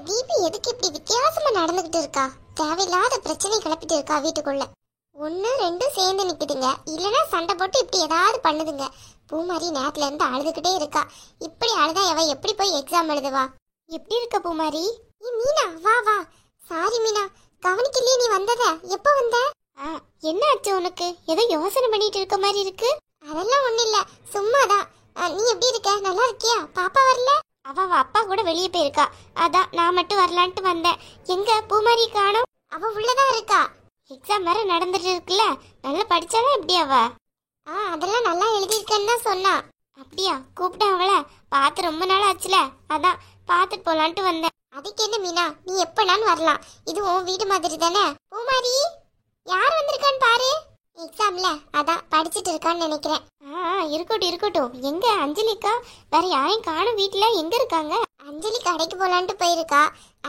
தீபி எதுக்கு இப்படி வித்தியாசமா நடந்துகிட்டு இருக்கா? தேவையில்லாத பிரச்சனை கிளப்பிட்டு இருக்கா வீட்டுக்குள்ள. ஒன்னு ரெண்டும் சேர்ந்து நிக்குதுங்க, இல்லனா சண்டை போட்டு இப்படி ஏதாவது பண்ணுதுங்க. பூமாரி நேரத்துல இருந்து அழுதுகிட்டே இருக்கா. இப்படி அழுதா அவ எப்படி போய் எக்ஸாம் எழுதுவா? எப்படி இருக்க பூமாரி? மீனா வா வா. சாரி மீனா, கவனிக்கலையே நீ வந்தத. எப்ப வந்த? என்ன ஆச்சு உனக்கு? ஏதோ யோசனை பண்ணிட்டு இருக்க மாதிரி இருக்கு. அதெல்லாம் ஒண்ணு இல்ல, சும்மாதான். நீ எப்படி இருக்க? நல்லா இருக்கியா? பாப்பா வரல? அவ அப்பா கூட வெளியே போயிருக்கா, அதான் நான் மட்டும் வரலான்ட்டு வந்தேன். எங்க பூமாரி காணோம்? அவ உள்ளதான் இருக்கா. எக்ஸாம் வேற நடந்துட்டு இருக்குல்ல, நல்லா படிச்சாதான் எப்படி அவ? அதெல்லாம் நல்லா எழுதியிருக்கேன்னு தான் சொன்னா. அப்படியா? கூப்பிட்டேன் அவளை. பார்த்து ரொம்ப நாள் ஆச்சுல, அதான் பார்த்துட்டு போலான்ட்டு வந்தேன். அதுக்கு என்ன மீனா, நீ எப்பனாலும் வரலாம். இது உன் வீடு மாதிரி தானே. பூமாரி யார் வந்திருக்கான்னு பாரு. எக்ஸாம்ல அதான் படிச்சுட்டு இருக்கான்னு நினைக்கிறேன். இருக்கட்டும் இருக்கட்டும். எங்க அஞ்சலிக்கா? வேற யாரையும் காணும் வீட்டுல. எங்க இருக்காங்க? அஞ்சலி கடைக்கு போலான்ட்டு போயிருக்கா.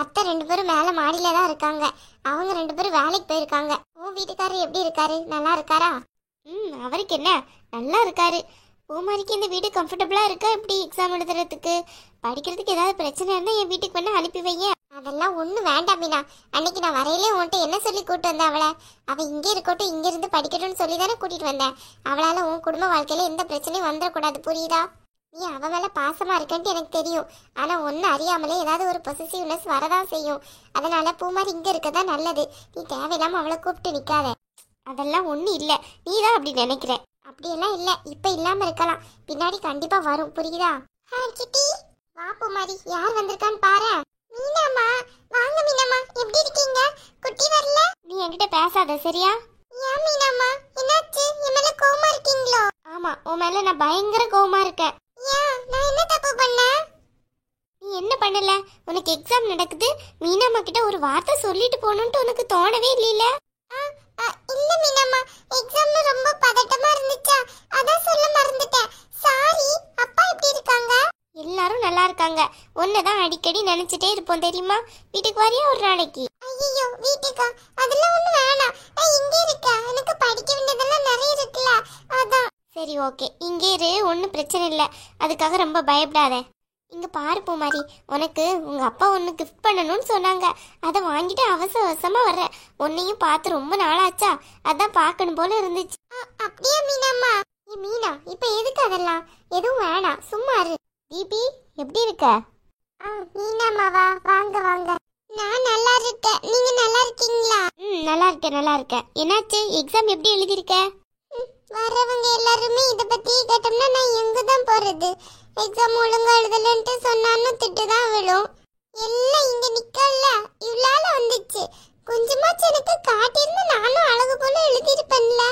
அத்தை 2 பேரும் மேல மாடியில தான் இருக்காங்க. அவங்க 2 பேரும் வேலைக்கு போயிருக்காங்க. உன் வீட்டுக்காரர் எப்படி இருக்காரு? நல்லா இருக்காரா? அவருக்கு என்ன, நல்லா இருக்காரு. பூமாரிக்கு இந்த வீடு கம்ஃபர்டபுளா இருக்கா? எப்படி எக்ஸாம் எழுதுறதுக்கு படிக்கிறதுக்கு ஏதாவது பிரச்சனை இருந்தா என் வீட்டுக்கு வேணா அனுப்பி வைங்க. அதெல்லாம் ஒண்ணு வேண்டாம் மீனா. அன்னைக்கு நான் வரையிலே உன்கிட்ட என்ன சொல்லி கூட்டு வந்தேன் அவளை? அவ இங்கே இருக்கட்டும், இங்க இருந்து படிக்கட்டும்னு சொல்லி தானே கூட்டிட்டு வந்தேன். அவளால உன் குடும்ப வாழ்க்கையில எந்த பிரச்சனையும் வந்துடக்கூடாது, புரியுதா? நீ அவ மேல பாசமா இருக்கன்ட்டு எனக்கு தெரியும். ஆனா ஒன்னு அறியாமலே ஏதாவது ஒரு பொசிசிவ்னஸ் வரதான் செய்யும். அதனால பூமாரி இங்க இருக்கதான் நல்லது. நீ தேவையில்லாம அவளை கூப்பிட்டு நிக்காத. அதெல்லாம் ஒண்ணு இல்ல, நீதான் அப்படி நினைக்கிற. அப்படியெல்லாம் இல்ல, இப்ப இல்லாம இருக்கலாம், பின்னாடி கண்டிப்பா வரும், புரியுதா? சிட்டி வா பூமாரி, யார் வந்திருக்கான்னு பாரு. மீனாமா, வாங்க மீனாமா, எப்படி இருக்கீங்க? குட்டி வரல? நீ என்கிட்ட பேசாத சரியா? ஏன் மீனாமா, என்னாச்சு? என் மேல கோவமா இருக்கீங்களோ? ஆமா, உன் மேல நான் பயங்கர கோவமா இருக்கேன். ஏன், நான் என்ன தப்பு பண்ணேன்? நீ என்ன பண்ணல? உனக்கு எக்ஸாம் நடக்குது, மீனாமா கிட்ட ஒரு வார்த்தை சொல்லிட்டு போகணும்னு உனக்கு தோணவே இல்லையில? இல்ல மீனாமா, எக்ஸாம்ல ரொம்ப பதட்டமா இருந்துச்சா, அதான் சொல்ல மறந்துட்டேன். சாரி. அப்பா எப்படி இருக்காங்க? எல்லாரும் நல்லா இருக்காங்க. ஒன்னதான் அடிக்கடி நினைச்சிட்டே இருப்போம் தெரியுமா? வீட்டுக்கு வரியா ஒரு நாளைக்கு? ஐயோ வீட்டுக்கா? அதெல்லாம் ஒண்ணு வேணாம், நான் இங்க இருக்கேன். எனக்கு படிக்க வேண்டியதெல்லாம் நிறைய இருக்குல்ல, அதான். சரி ஓகே, இங்கே இரு, ஒன்றும் பிரச்சனை இல்லை. அதுக்காக ரொம்ப பயப்படாத. இங்க பாரு பூமாரி, உனக்கு உங்க அப்பா ஒன்னு கிஃப்ட் பண்ணணும்னு சொன்னாங்க. அதை வாங்கிட்டு அவசர அவசரமா வர்றேன். உன்னையும் பார்த்து ரொம்ப நாளாச்சா, அதான் பார்க்கணும் போல இருந்துச்சு. அப்படியே மீனாம்மா? மீனா, இப்ப எதுக்கு அதெல்லாம்? எதுவும் வேணாம், சும்மா இரு. தீபி எப்படி இருக்க? மீனாமாவா, வாங்க வாங்க. நான் நல்லா இருக்கேன், நீங்க நல்லா இருக்கீங்களா? நல்லா இருக்கேன் நல்லா இருக்கேன். என்னாச்சு, எக்ஸாம் எப்படி எழுதிருக்க? வரவங்க எல்லாருமே இத பத்தி கேட்டோம்னா நான் எங்க தான் போறது? எக்ஸாம் ஒழுங்கா எழுதலன்ட்டு சொன்னாலும் திட்டுதான் விழும். எல்லாம் இங்க நிக்கல, இவ்ளால வந்துச்சு. கொஞ்சமாச்சு எனக்கு காட்டியிருந்தா நானும் அழகு போல எழுதிருப்பேன்ல.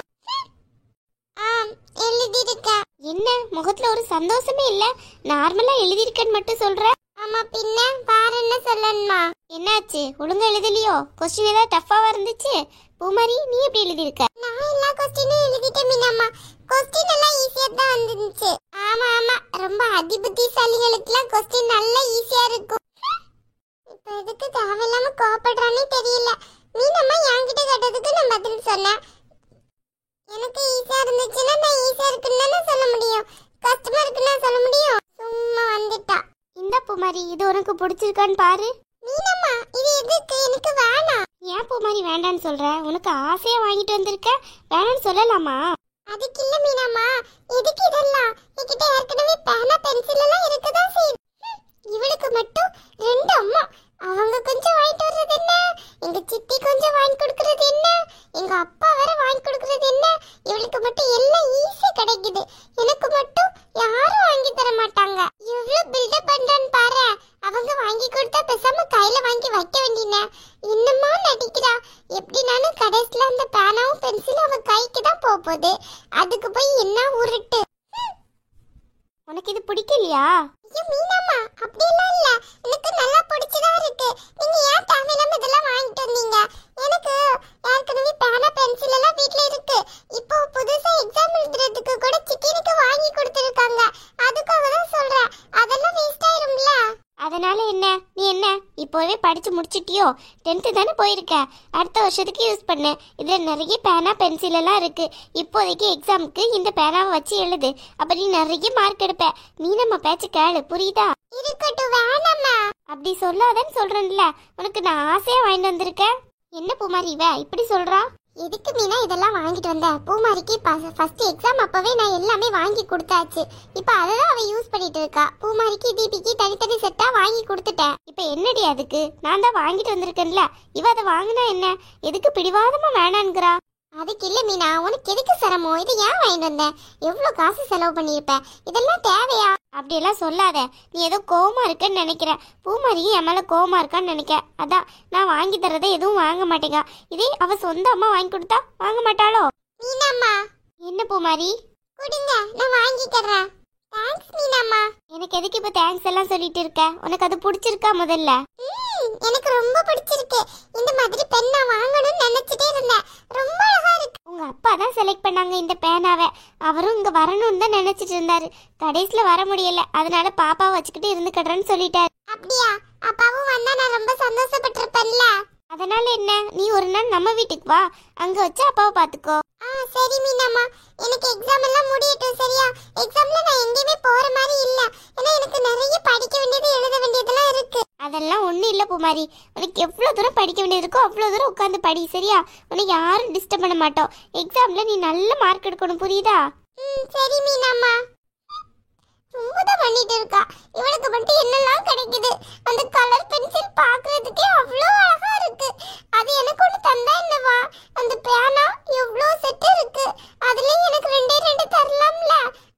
எழுதிருக்கேன். என்ன முகத்துல ஒரு சந்தோஷமே இல்ல? நார்மலா எழுதிருக்கேன்னு மட்டும் சொல்ற? ஆமா பின்ன வேற என்ன சொல்லணுமா? என்னாச்சு, ஒழுங்கா எழுதலையோ? கொஸ்டின் ஏதாவது டஃப்பாவா இருந்துச்சு? பூமாரி நீ எப்படி எழுதிருக்க? நான் எல்லா கொஸ்டினும் எழுதிட்டேன் மீனாம்மா. கொஸ்டின் எல்லாம் ஈஸியா தான் வந்துச்சு. ஆமா ஆமா, ரொம்ப அதிபுத்திசாலிகளுக்குலாம் கொஸ்டின் நல்லா ஈஸியா இருக்கும். இப்ப எதுக்கு தேவையில்லாம கோபப்படுறானே தெரியல. மீனாம்மா என்கிட்ட கேட்டதுக்கு நான் பதில் சொன்னேன். எனக்கு ஈஸியா இருந்துச்சுன்னா நான் ஈஸியா இருக்குன்னு சொல்ல முடியும், கஷ்டமா இருக்குன்னு சொல்ல முடியும். சும்மா வந்துட்டா. இந்த பூமாரி, இது உனக்கு பிடிச்சிருக்கான்னு பாரு. மீனாம்மா இது எதுக்கு? எனக்கு வேணாம். ஏன் பூமாரி வேண்டான்னு சொல்ற? உனக்கு ஆசையா வாங்கிட்டு வந்திருக்க, வேணான்னு சொல்லலாமா? அதுக்கு இல்ல மீனாம்மா, எதுக்கு இதெல்லாம்? என்கிட்ட ஏற்கனவே பேனா பென்சில் எல்லாம் இருக்குதான் செய்யுது. இவளுக்கு மட்டும் 2 அம்மா. அவங்க கொஞ்சம் வாங்கிட்டு வர்றது என்ன, எங்க சித்தி கொஞ்சம் வாங்கி கொடுக்கறது என்ன, எங்க அப்பா வேற வாங்கி கொடுக்கறது என்ன. இவளுக்கு மட்டும் எல்லாம் ஈஸியா கிடைக்குது, எனக்கு மட்டும் யாரும் வாங்கி தர மாட்டாங்க. எவ்வளவு பில்டப் பண்றான்னு பாரு. அவங்க வாங்கி கொடுத்தா பேசாம கையில வாங்கி வைக்க வேண்டியன. என்னமா நடிக்கிறா? எப்படி நானும் கடைசில அந்த பேனாவும் பென்சிலும் அவ கைக்கு தான் போகுது. அதுக்கு போய் என்ன உருட்டு? உனக்கு இது பிடிக்கலையா? ஐயோ மீனாம்மா, அப்படியெல்லாம் இல்ல, எனக்கு நல்லா பிடிச்சதா இருக்கு. நீங்க ஏன் தேவையில்லாம இதெல்லாம் வாங்கிட்டு வந்தீங்க? எனக்கு ஏற்கனவே பேனா பென்சில் எல்லாம் வீட்ல இருக்கு. இப்போ புதுசா எக்ஸாம் எழுதுறதுக்கு கூட சித்தினுக்கு வாங்கி கொடுத்திருக்காங்க. அதுக்காக தான் சொல்றேன், அதெல்லாம் வேஸ்ட் ஆயிரும்ல. அதனால என்ன, நீ என்ன இப்போவே படிச்சு முடிச்சிட்டியோ? 10th தானே போயிருக்க, அடுத்த வருஷத்துக்கு யூஸ் பண்ணு. இதுல நிறைய பேனா பென்சில் எல்லாம் இருக்கு. இப்போதைக்கு எக்ஸாமுக்கு இந்த பேனாவை வச்சு எழுது, அப்ப நீ நிறைய மார்க் எடுப்ப. நீ நம்ம பேச்சு கேளு, புரியுதா? இருக்கட்டும் வேணாமா. அப்படி சொல்லாதன்னு சொல்றேன்ல, உனக்கு நான் ஆசையா வாங்கிட்டு வந்திருக்கேன். என்ன பூமாரி இவ இப்படி சொல்றா? எதுக்கு மீனா இதெல்லாம் வாங்கிட்டு வந்த? பூமாரிக்கு ஃபர்ஸ்ட் எக்ஸாம் அப்பவே நான் எல்லாமே வாங்கி கொடுத்தாச்சு. இப்போ அதை தான் அவ யூஸ் பண்ணிட்டு இருக்கா. பூமாரிக்கு தீபிக்கு தனித்தனி செட்டா வாங்கி கொடுத்துட்டேன். இப்போ என்னடி அதுக்கு? நான் தான் வாங்கிட்டு வந்திருக்கேன்ல, இவ அதை வாங்கினா என்ன? எதுக்கு பிடிவாதமா வேணான்ங்கிறா? அதுக்கு இல்ல மீனா, உனக்கு எதுக்கு சிரமம்? இது ஏன் வாங்கிட்டு வந்த? எவ்வளோ காசு செலவு பண்ணியிருப்ப? இதெல்லாம் தேவையா? அப்படியெல்லாம் சொல்லாத. நீ ஏதோ கோவமா இருக்கன்னு நினைக்கிற. பூமாரிக்கு என் மேல கோவமா இருக்கான்னு நினைக்க. அதான் நான் வாங்கி தரதை எதுவும் வாங்க மாட்டேங்க. இதே அவ சொந்த அம்மா வாங்கி கொடுத்தா வாங்க மாட்டாளோ? மீனாம்மா. என்ன பூமாரி? கொடுங்க, நான் வாங்கி தர்றேன். தேங்க்ஸ் மீனாம்மா. எனக்கு எதுக்கு இப்ப தேங்க்ஸ் எல்லாம் சொல்லிட்டு இருக்க? உனக்கு அது பிடிச்சிருக்கா முதல்ல? எனக்கு ரொம்ப பிடிச்சிருக்கு. இந்த மாதிரி பென் நான் வாங்கணும்னு நினைச்சிட்டே இருந்தேன். ரொம்ப அழகா இருக்கு. உங்க அப்பா தான் செலக்ட் பண்ணாங்க இந்த பேனாவை. அவரும் இங்க வரணும்னு தான் நினைச்சிட்டு இருந்தாரு. கடைசில வர முடியல. அதனால பாப்பாவை வச்சுக்கிட்டு இருந்துக்கறேன்னு சொல்லிட்டாரு. அப்படியா? அப்பாவும் வந்தா நான் ரொம்ப சந்தோஷப்பட்டிருப்பேன்ல. அதனால என்ன, நீ ஒரு நாள் நம்ம வீட்டுக்கு வா, அங்க வச்சு அப்பாவை பாத்துக்கோ. சரி மீனாம்மா. எனக்கு எக்ஸாம் எல்லாம் முடியட்டும் சரியா? எக்ஸாம்ல நான் எங்கேயுமே போற மாதிரி இல்ல. ஏன்னா எனக்கு நிறைய படிக்க வேண்டியது எழுத வேண்டியதெல்லாம் இருக்கு. அதெல்லாம் ஒண்ணும் இல்ல பூமாரி. உனக்கு எவ்வளவு தூரம் படிக்க வேண்டியது இருக்கோ அவ்வளவு தூரம் உட்காந்து படி சரியா? உனக்கு யாரும் டிஸ்டர்ப் பண்ண மாட்டோம். எக்ஸாம்ல நீ நல்ல மார்க் எடுக்கணும், புரியுதா? சரி மீனாம்மா. ரொம்பதான் பண்ணிட்டு இருக்கா. இவளுக்கு மட்டும் என்னெல்லாம் கிடைக்குது. அந்த கலர் பென்சில் பாக்குறதுக்கே அவ்வளோ அழகா இருக்கு. அது எனக்கு ஒண்ணு தந்தா என்னவா? அந்த பேனா எவ்வளோ செட் இருக்கு. அதுலயும் எனக்கு ரெண்டே ரெண்டு தரலாம்ல.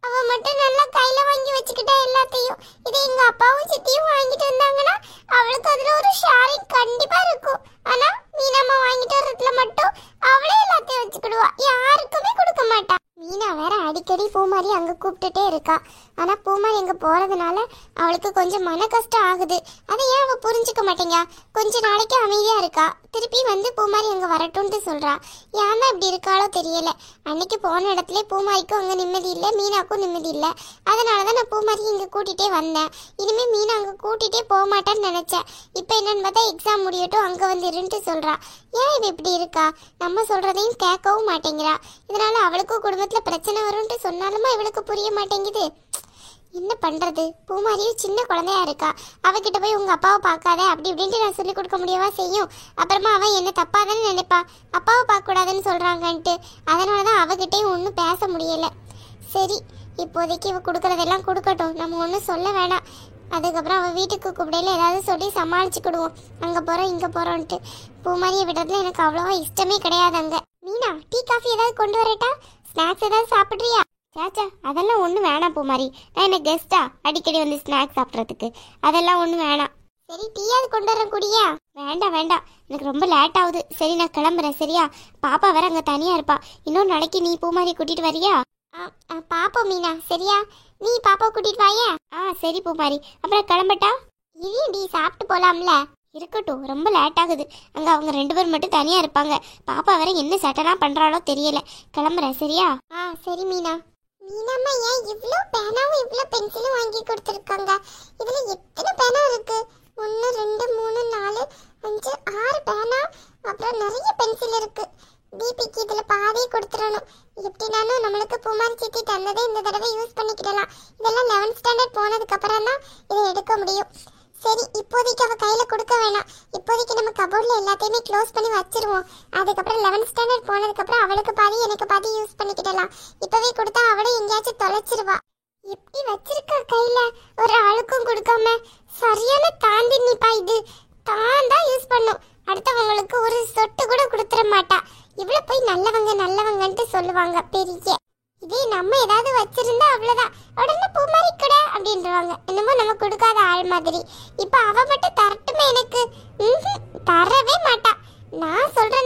அவ மட்டும் நல்லா கையில வாங்கி வச்சுக்கிட்டா எல்லாத்தையும். இதே எங்க அப்பாவும் சித்தியும் வாங்கிட்டு வந்தாங்கன்னா அவளுக்கு அதுல ஒரு ஷேரிங் கண்டிப்பா இருக்கும். ஆனா மீனாம்மா வாங்கிட்டு வர்றதுல மட்டும் அவளே எல்லாத்தையும் வச்சுக்கிடுவா. யாருக்குமே கொடுக்க மாட்டா. மீனா வேற அடிக்கடி பூமாரி அங்க கூப்பிட்டுட்டே இருக்கா. ஆனா பூமாரி அங்க போறதுனால அவளுக்கு கொஞ்சம் மன கஷ்டம் ஆகுது. அதை ஏன் அவ புரிஞ்சுக்க மாட்டேங்க? கொஞ்ச நாளைக்கு அமைதியா இருக்கா. திருப்பி வந்து பூமாரி அங்க வரட்டும்னு சொல்றா. ஏன் தான் இப்படி இருக்காளோ தெரியல. அன்னைக்கு போன இடத்துல பூமாரிக்கும் அங்க நிம்மதி இல்லை, மீனாக்கும் நிம்மதி இல்லை. அதனாலதான் நான் பூமாரி இங்க கூட்டிட்டே வந்தேன். இனிமே மீனா அங்க கூட்டிட்டே போக மாட்டேன்னு நினைச்சேன். இப்ப என்னன்னு பார்த்தா எக்ஸாம் முடியட்டும் அங்க வந்து இருந்துட்டு சொல்றா. ஏன் இவ இப்படி இருக்கா? நம்ம சொல்றதையும் கேட்கவும் மாட்டேங்கிறா. இதனால அவளுக்கும் குடும்பத்துல பிரச்சனை வரும்னு சொன்னாலுமா இவளுக்கு புரிய மாட்டேங்குது. என்ன பண்றது? பூமாரியும் சின்ன குழந்தையா இருக்கா. அவகிட்ட போய் உங்க அப்பாவை பார்க்காத அப்படி இப்படின்ட்டு நான் சொல்லி கொடுக்க முடியவா செய்யும்? அப்புறமா அவன் என்ன தப்பாதானே நினைப்பா, அப்பாவை பார்க்க கூடாதுன்னு சொல்றாங்கன்ட்டு. அதனாலதான் அவகிட்டையும் ஒன்றும் பேச முடியல. சரி, இப்போதைக்கு இவ கொடுக்கறதெல்லாம் கொடுக்கட்டும், நம்ம ஒன்றும் சொல்ல வேணாம். அதுக்கப்புறம் அவள் வீட்டுக்கு கூப்பிடையில ஏதாவது சொல்லி சமாளிச்சுக்கிடுவோம். அங்கே போகிறோம் இங்கே போகிறோன்ட்டு. பூமாரியை விடுறதுல எனக்கு அவ்வளோவா இஷ்டமே கிடையாது. அங்கே மீனா டீ காஃபி ஏதாவது கொண்டு வரட்டா? ஸ்நாக்ஸ் ஏதாவது சாப்பிட்றியா? சாச்சா, அதெல்லாம் ஒன்றும் வேணாம் பூமாரி. நான் என்ன கெஸ்டா அடிக்கடி வந்து ஸ்நாக்ஸ் சாப்பிட்றதுக்கு? அதெல்லாம் ஒன்றும் வேணாம். சரி, டீயாவது கொண்டு வரேன் குடியா? வேண்டாம் வேண்டாம், எனக்கு ரொம்ப லேட் ஆகுது. சரி, நான் கிளம்புறேன் சரியா? பாப்பா வேற அங்கே தனியாக இருப்பா. இன்னொரு நாளைக்கு நீ பூமாரி கூட்டிகிட்டு வரியா? பாப்போம் மீனா சரியா? நீ பாப்பா கூட்டிட்டு வாயே. சரி பூமாரி, அப்புறம் கிளம்பட்டா? இடி சாப்பிட்டு போலாம்ல? இருக்கட்டும், ரொம்ப லேட் ஆகுது. அங்க அவங்க 2 பேர் மட்டும் தனியா இருப்பாங்க. பாப்பா வேற என்ன சட்டெல்லாம் பண்றாளோ தெரியல. கிளம்புறேன் சரியா? சரி மீனா. மீனாம்மா ஏன் இவ்ளோ பேனாவும் இவ்ளோ பென்சிலும் வாங்கி கொடுத்துருக்காங்க? இதுல எத்தனை பேனா இருக்கு? 1 2 3 4 5 6 பேனா, அப்புறம் நிறைய பென்சில் இருக்கு. தீபிக்கு இதுல பாதி கொடுத்துறணும். எப்படினாலும் நம்மளுக்கு பூமாரி சித்தி தந்ததை இந்த தடவை யூஸ் பண்ணிக்கிடலாம். இதெல்லாம் 11th ஸ்டாண்டர்ட் போனதுக்கு அப்புறம் தான் இதை எடுக்க முடியும். சரி, இப்போதைக்கு அவ கையில கொடுக்க வேணாம். இப்போதைக்கு நம்ம கபோர்ட்ல எல்லாத்தையுமே க்ளோஸ் பண்ணி வச்சிருவோம். அதுக்கப்புறம் 11th ஸ்டாண்டர்ட் போனதுக்கு அப்புறம் அவளுக்கு பாதி எனக்கு பாதி யூஸ் பண்ணிக்கிடலாம். இப்பவே கொடுத்தா அவளை எங்கேயாச்சும் தொலைச்சிருவா. எப்படி வச்சிருக்கா கையில, ஒரு ஆளுக்கும் கொடுக்காம. சரியான தாண்டி நிப்பா. இது தான் தான் யூஸ் பண்ணும். அடுத்தவங்களுக்கு ஒரு சொட்டு கூட கொடுத்துட மாட்டா. இவ்வளவு போய் நல்லவங்க நல்லவங்கன்ட்டு சொல்லுவாங்க பெரிய. இதே நம்ம ஏதாவது வச்சிருந்தா அவ்வளவுதான், உடனே பூமாரி கூட அப்படின்றவாங்க. என்னமோ நம்ம கொடுக்காத ஆள் மாதிரி. இப்ப அவ மட்டும் தரட்டுமே எனக்கு? தரவே மாட்டா. நான் சொல்ற